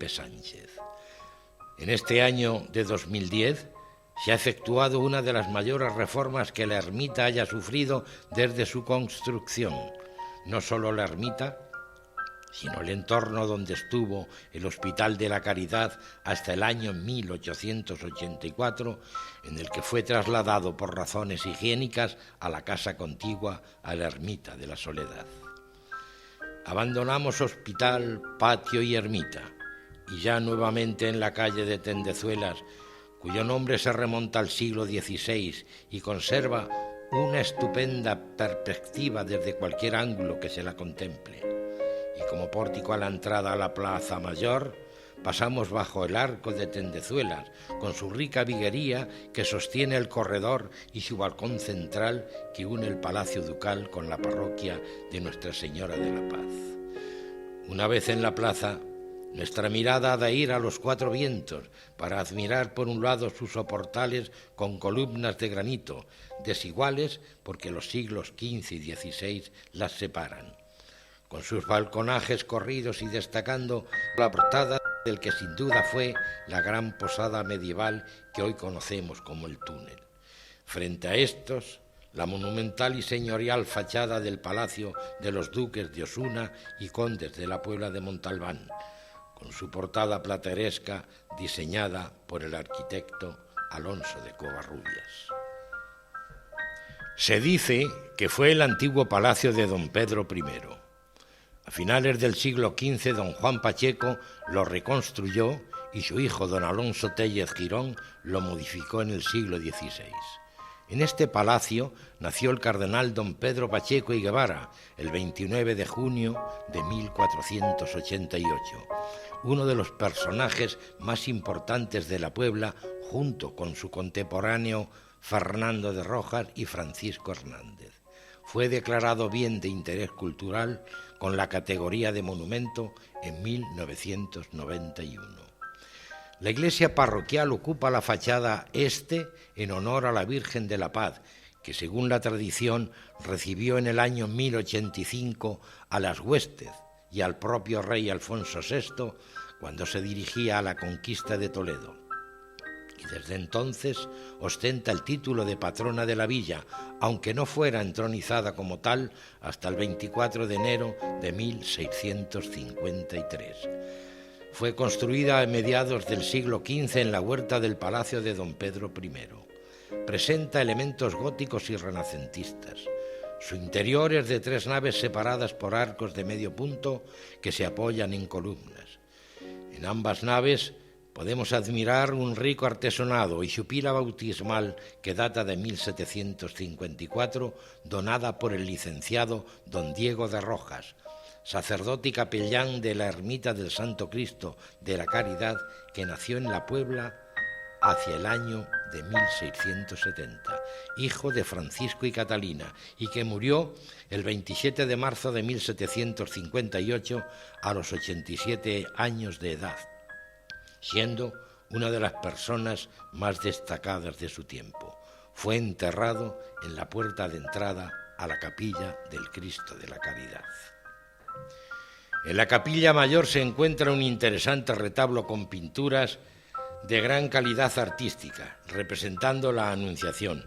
Sánchez. En este año de 2010 se ha efectuado una de las mayores reformas que la ermita haya sufrido desde su construcción. No solo la ermita, sino el entorno donde estuvo el Hospital de la Caridad hasta el año 1884, en el que fue trasladado por razones higiénicas a la casa contigua a la ermita de la Soledad. Abandonamos hospital, patio y ermita, y ya nuevamente en la calle de Tendezuelas, cuyo nombre se remonta al siglo XVI y conserva una estupenda perspectiva desde cualquier ángulo que se la contemple. Y como pórtico a la entrada a la Plaza Mayor, pasamos bajo el arco de Tendezuelas, con su rica viguería que sostiene el corredor y su balcón central que une el Palacio Ducal con la parroquia de Nuestra Señora de la Paz. Una vez en la plaza, nuestra mirada ha de ir a los cuatro vientos para admirar por un lado sus soportales con columnas de granito, desiguales porque los siglos XV y XVI las separan, con sus balconajes corridos y destacando la portada del que sin duda fue la gran posada medieval que hoy conocemos como el Túnel. Frente a estos, la monumental y señorial fachada del Palacio de los Duques de Osuna y Condes de la Puebla de Montalbán, con su portada plateresca diseñada por el arquitecto Alonso de Covarrubias. Se dice que fue el antiguo palacio de don Pedro I. A finales del siglo XV, don Juan Pacheco lo reconstruyó y su hijo, don Alonso Tellez Girón, lo modificó en el siglo XVI. En este palacio nació el cardenal don Pedro Pacheco y Guevara el 29 de junio de 1488, uno de los personajes más importantes de la Puebla, junto con su contemporáneo Fernando de Rojas y Francisco Hernández. Fue declarado bien de interés cultural con la categoría de monumento en 1991. La iglesia parroquial ocupa la fachada este en honor a la Virgen de la Paz, que según la tradición recibió en el año 1085 a las huestes y al propio rey Alfonso VI cuando se dirigía a la conquista de Toledo. Y desde entonces ostenta el título de patrona de la villa, aunque no fuera entronizada como tal hasta el 24 de enero de 1653. Fue construida a mediados del siglo XV en la huerta del palacio de don Pedro I. Presenta elementos góticos y renacentistas. Su interior es de 3 naves separadas por arcos de medio punto que se apoyan en columnas. En ambas naves podemos admirar un rico artesonado y su pila bautismal que data de 1754, donada por el licenciado don Diego de Rojas, sacerdote y capellán de la ermita del Santo Cristo de la Caridad, que nació en la Puebla hacia el año de 1670, hijo de Francisco y Catalina, y que murió el 27 de marzo de 1758 a los 87 años de edad, siendo una de las personas más destacadas de su tiempo. Fue enterrado en la puerta de entrada a la capilla del Cristo de la Caridad. En la capilla mayor se encuentra un interesante retablo con pinturas de gran calidad artística, representando la Anunciación,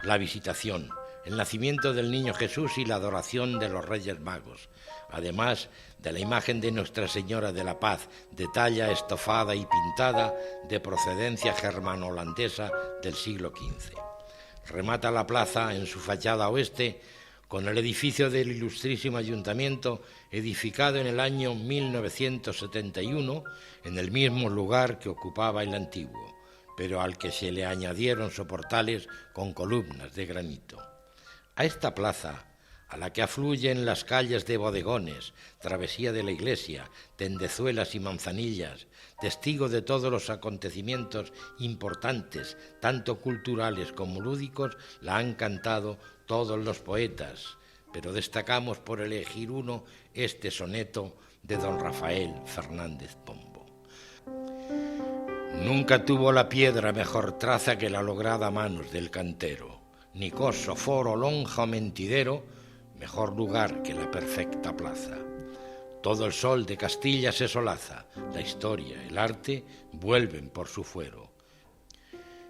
la Visitación, el nacimiento del Niño Jesús y la adoración de los Reyes Magos, además de la imagen de Nuestra Señora de la Paz, de talla estofada y pintada de procedencia germano-holandesa del siglo XV. Remata la plaza en su fachada oeste con el edificio del Ilustrísimo Ayuntamiento, edificado en el año 1971 en el mismo lugar que ocupaba el antiguo, pero al que se le añadieron soportales con columnas de granito. A esta plaza, a la que afluyen las calles de Bodegones, Travesía de la Iglesia, Tendezuelas y Manzanillas, testigo de todos los acontecimientos importantes, tanto culturales como lúdicos, la han cantado todos los poetas, pero destacamos por elegir uno, este soneto de don Rafael Fernández Pombo. Nunca tuvo la piedra mejor traza que la lograda manos del cantero, ni coso, foro, lonja o mentidero, mejor lugar que la perfecta plaza. Todo el sol de Castilla se solaza, la historia, el arte vuelven por su fuero.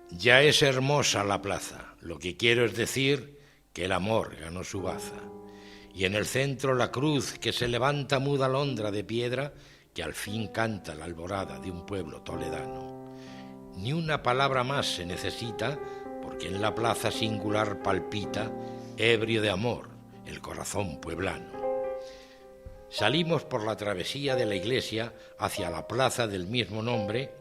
Ya es hermosa la plaza, lo que quiero es decir que el amor ganó su baza. Y en el centro la cruz que se levanta muda alondra de piedra que al fin canta la alborada de un pueblo toledano. Ni una palabra más se necesita porque en la plaza singular palpita, ebrio de amor, el corazón pueblano. Salimos por la travesía de la iglesia hacia la plaza del mismo nombre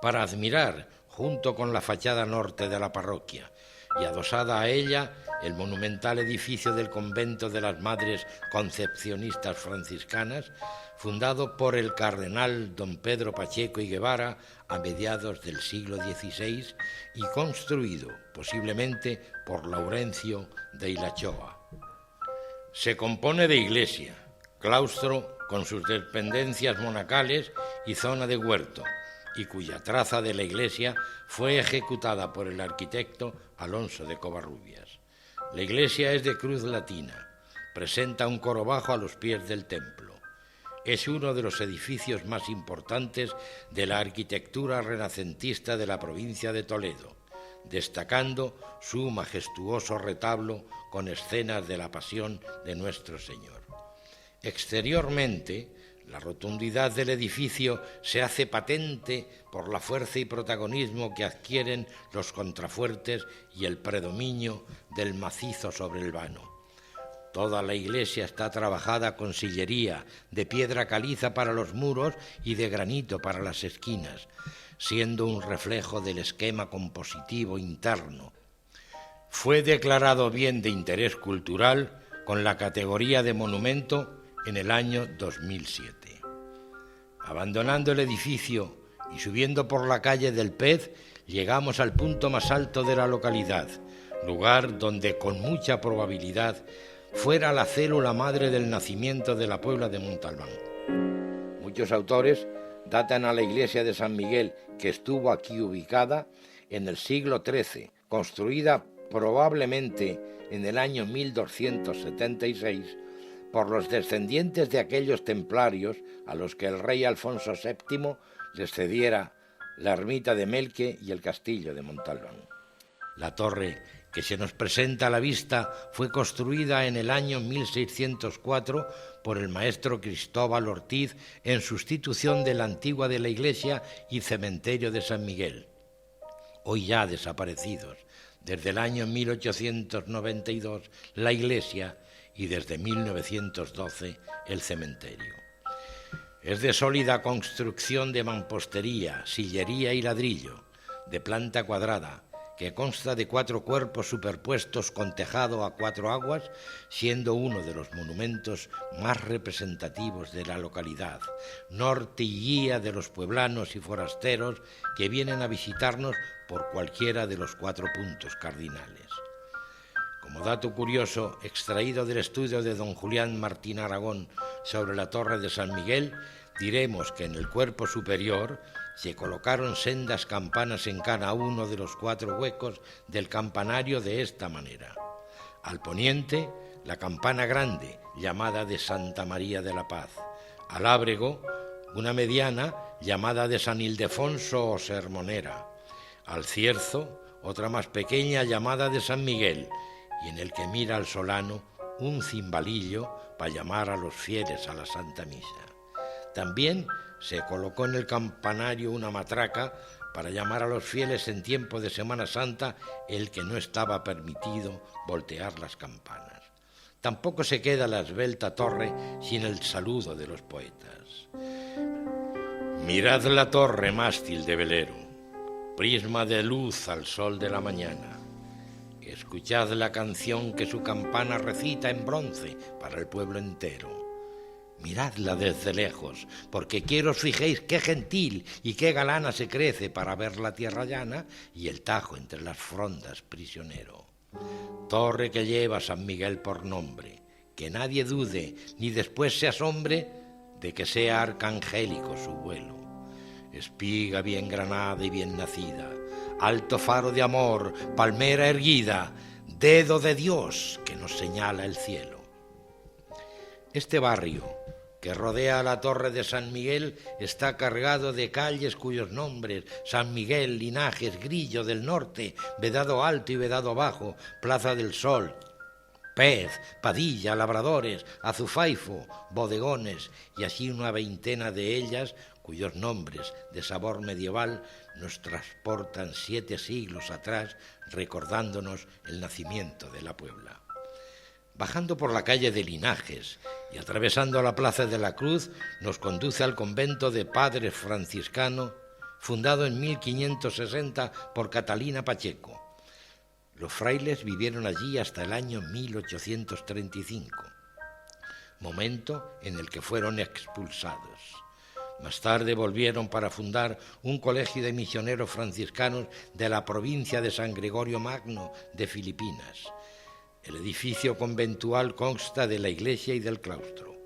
para admirar, junto con la fachada norte de la parroquia, y adosada a ella el monumental edificio del convento de las Madres Concepcionistas Franciscanas, fundado por el cardenal don Pedro Pacheco y Guevara a mediados del siglo XVI y construido posiblemente por Laurencio de Ilachoa. Se compone de iglesia, claustro con sus dependencias monacales y zona de huerto, y cuya traza de la iglesia fue ejecutada por el arquitecto Alonso de Covarrubias. La iglesia es de cruz latina, presenta un coro bajo a los pies del templo. Es uno de los edificios más importantes de la arquitectura renacentista de la provincia de Toledo, destacando su majestuoso retablo con escenas de la Pasión de Nuestro Señor. Exteriormente, la rotundidad del edificio se hace patente por la fuerza y protagonismo que adquieren los contrafuertes y el predominio del macizo sobre el vano. Toda la iglesia está trabajada con sillería, de piedra caliza para los muros y de granito para las esquinas, siendo un reflejo del esquema compositivo interno. Fue declarado bien de interés cultural con la categoría de monumento en el año 2007. Abandonando el edificio y subiendo por la calle del Pez, llegamos al punto más alto de la localidad, lugar donde con mucha probabilidad fuera la célula madre del nacimiento de la Puebla de Montalbán. Muchos autores datan a la iglesia de San Miguel, que estuvo aquí ubicada en el siglo XIII, construida probablemente en el año 1276, por los descendientes de aquellos templarios a los que el rey Alfonso VII les cediera la ermita de Melque y el castillo de Montalbán. La torre que se nos presenta a la vista fue construida en el año 1604 por el maestro Cristóbal Ortiz en sustitución de la antigua de la iglesia y cementerio de San Miguel, hoy ya desaparecidos, desde el año 1892 la iglesia y desde 1912 el cementerio. Es de sólida construcción de mampostería, sillería y ladrillo, de planta cuadrada, que consta de 4 cuerpos superpuestos con tejado a 4 aguas, siendo uno de los monumentos más representativos de la localidad, norte y guía de los pueblanos y forasteros que vienen a visitarnos por cualquiera de los 4 puntos cardinales. Como dato curioso, extraído del estudio de don Julián Martín Aragón sobre la Torre de San Miguel, diremos que en el cuerpo superior se colocaron sendas campanas en cada uno de los 4 huecos del campanario de esta manera. Al poniente, la campana grande, llamada de Santa María de la Paz. Al ábrego, una mediana, llamada de San Ildefonso o Sermonera. Al cierzo, otra más pequeña, llamada de San Miguel, y en el que mira al solano un cimbalillo para llamar a los fieles a la Santa Misa. También se colocó en el campanario una matraca para llamar a los fieles en tiempo de Semana Santa, el que no estaba permitido voltear las campanas. Tampoco se queda la esbelta torre sin el saludo de los poetas. Mirad la torre mástil de velero, prisma de luz al sol de la mañana. Escuchad la canción que su campana recita en bronce para el pueblo entero. Miradla desde lejos, porque quiero os fijéis qué gentil y qué galana se crece para ver la tierra llana y el Tajo entre las frondas prisionero. Torre que lleva San Miguel por nombre, que nadie dude ni después se asombre de que sea arcangélico su vuelo. Espiga bien granada y bien nacida, alto faro de amor, palmera erguida, dedo de Dios que nos señala el cielo. Este barrio, que rodea la torre de San Miguel está cargado de calles cuyos nombres: San Miguel, Linajes, Grillo del Norte, Vedado Alto y Vedado Bajo, Plaza del Sol, Pez, Padilla, Labradores, Azufaifo, Bodegones, y así una veintena de ellas cuyos nombres de sabor medieval nos transportan 7 siglos atrás, recordándonos el nacimiento de la Puebla. Bajando por la calle de Linajes y atravesando la Plaza de la Cruz, nos conduce al convento de Padres Franciscanos, fundado en 1560 por Catalina Pacheco. Los frailes vivieron allí hasta el año 1835, momento en el que fueron expulsados. Más tarde volvieron para fundar un colegio de misioneros franciscanos de la provincia de San Gregorio Magno de Filipinas. El edificio conventual consta de la iglesia y del claustro.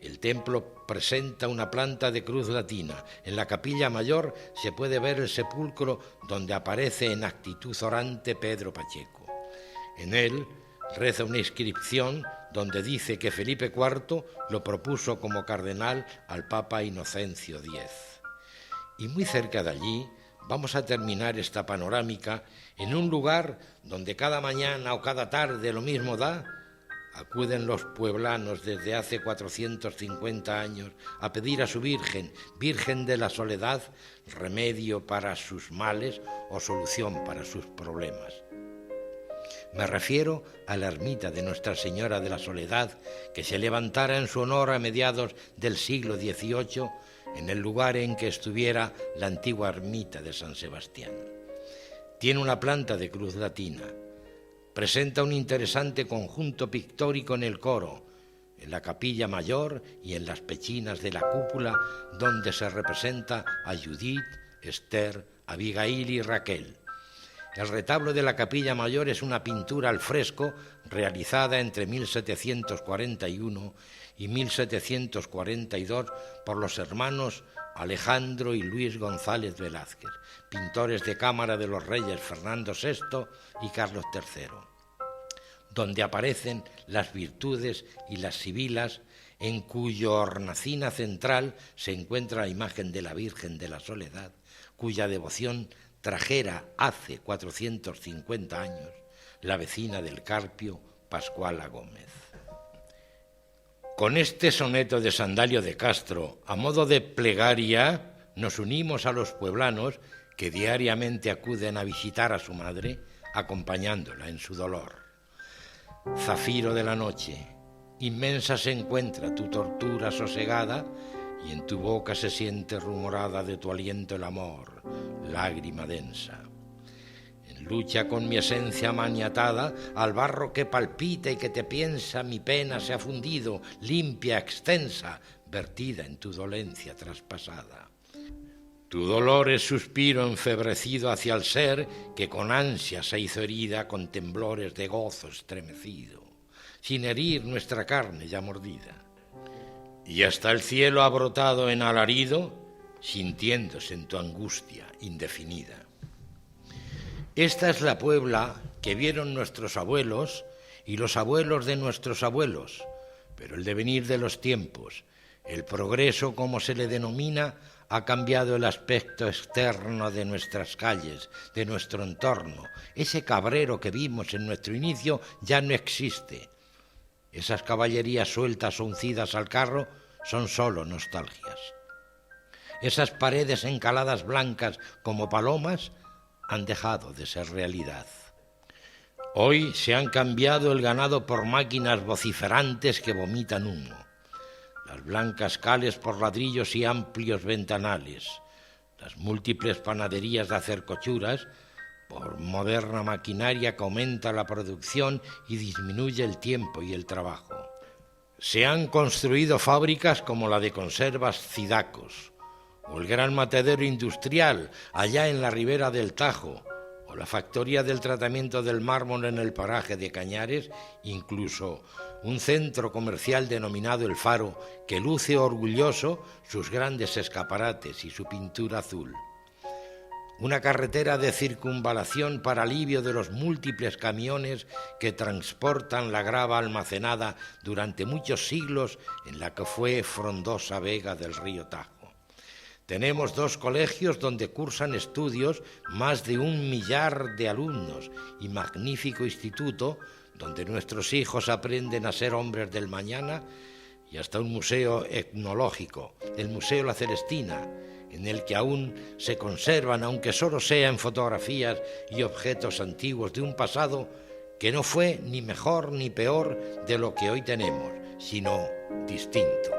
El templo presenta una planta de cruz latina. En la capilla mayor se puede ver el sepulcro donde aparece en actitud orante Pedro Pacheco. En él reza una inscripción donde dice que Felipe IV lo propuso como cardenal al Papa Inocencio X. Y muy cerca de allí vamos a terminar esta panorámica en un lugar donde cada mañana o cada tarde, lo mismo da, acuden los pueblanos desde hace 450 años a pedir a su Virgen, Virgen de la Soledad, remedio para sus males o solución para sus problemas. Me refiero a la ermita de Nuestra Señora de la Soledad, que se levantara en su honor a mediados del siglo XVIII, en el lugar en que estuviera la antigua ermita de San Sebastián. Tiene una planta de cruz latina. Presenta un interesante conjunto pictórico en el coro, en la capilla mayor y en las pechinas de la cúpula, donde se representa a Judith, Esther, Abigail y Raquel. El retablo de la capilla mayor es una pintura al fresco realizada entre 1741 y 1742 por los hermanos Alejandro y Luis González Velázquez, pintores de cámara de los reyes Fernando VI y Carlos III, donde aparecen las virtudes y las sibilas, en cuyo hornacina central se encuentra la imagen de la Virgen de la Soledad, cuya devoción trajera hace 450 años la vecina del Carpio, Pascuala Gómez. Con este soneto de Sandalio de Castro, a modo de plegaria, nos unimos a los pueblanos que diariamente acuden a visitar a su madre, acompañándola en su dolor. Zafiro de la noche, inmensa se encuentra tu tortura sosegada, y en tu boca se siente rumorada de tu aliento el amor, lágrima densa. En lucha con mi esencia maniatada, al barro que palpita y que te piensa, mi pena se ha fundido, limpia, extensa, vertida en tu dolencia traspasada. Tu dolor es suspiro enfebrecido hacia el ser que con ansia se hizo herida, con temblores de gozo estremecido, sin herir nuestra carne ya mordida. Y hasta el cielo ha brotado en alarido, sintiéndose en tu angustia indefinida. Esta es la Puebla que vieron nuestros abuelos y los abuelos de nuestros abuelos, pero el devenir de los tiempos, el progreso como se le denomina, ha cambiado el aspecto externo de nuestras calles, de nuestro entorno. Ese cabrero que vimos en nuestro inicio ya no existe. Esas caballerías sueltas o uncidas al carro son solo nostalgias. Esas paredes encaladas blancas como palomas han dejado de ser realidad. Hoy se han cambiado el ganado por máquinas vociferantes que vomitan humo, las blancas cales por ladrillos y amplios ventanales, las múltiples panaderías de hacer cochuras por moderna maquinaria que aumenta la producción y disminuye el tiempo y el trabajo. Se han construido fábricas como la de conservas Cidacos, o el gran matadero industrial allá en la ribera del Tajo, o la factoría del tratamiento del mármol en el paraje de Cañares, incluso un centro comercial denominado El Faro, que luce orgulloso sus grandes escaparates y su pintura azul. una carretera de circunvalación para alivio de los múltiples camiones que transportan la grava almacenada durante muchos siglos en la que fue frondosa vega del río Tajo. Tenemos 2 colegios donde cursan estudios más de 1 millar de alumnos y magnífico instituto donde nuestros hijos aprenden a ser hombres del mañana, y hasta un museo etnológico, el Museo La Celestina, en el que aún se conservan, aunque solo sea en fotografías y objetos antiguos de un pasado que no fue ni mejor ni peor de lo que hoy tenemos, sino distinto.